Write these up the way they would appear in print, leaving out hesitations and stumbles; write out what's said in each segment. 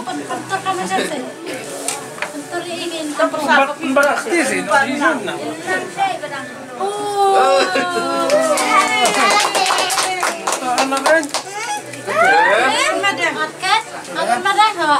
Puntor ka man siya. Puntor iingin. Pemberaktis ini, di sana. Anak kan? Madam. Kat? Madam ha?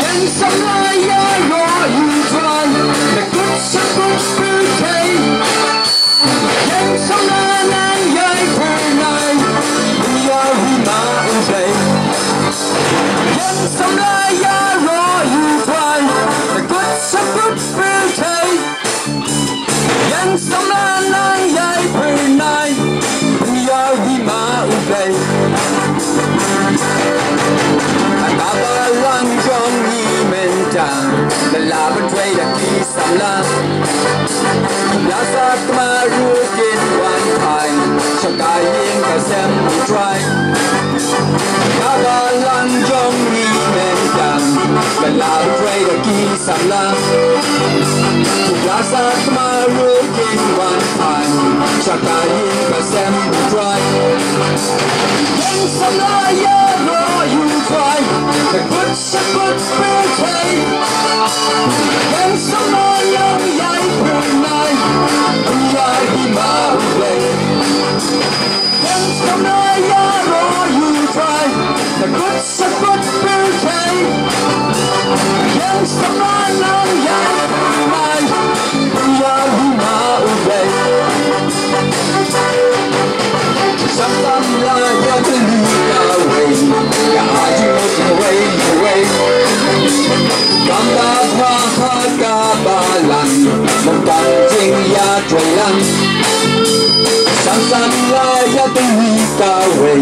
When some liar or you try, the good suppose là bên quay đã kỳ sầm la đã sát mà ru kiến hoàn thành cho cái yên cả xem try đã ba lần trong đi men đàn là bên quay đã kỳ sầm la đã sát mà ru kiến hoàn thành cho cái yên cả xem try yên sầm la ya ro you try the good shepherd will take yên sầm la yang yai pun nai yai hi ma về yên sầm la ya ro you try the good shepherd will take yên sầm la yang yai pun nai yai hi ma về Sometimes I got to leave away. God, you look away, away. Come back, ha, ka ba lan. Một tầng trên ya trời lăng. Sometimes I got to leave away.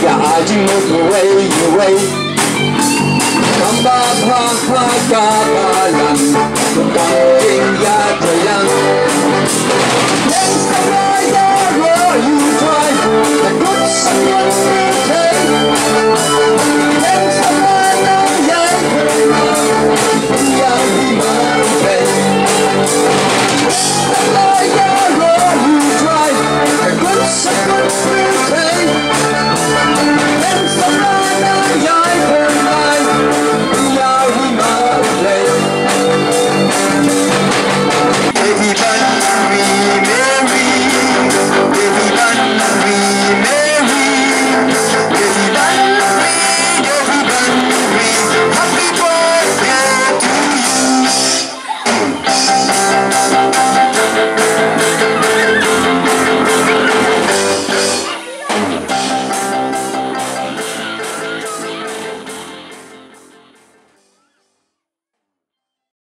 God, you look away, away. Come back, ha, ka ba lan. Một tầng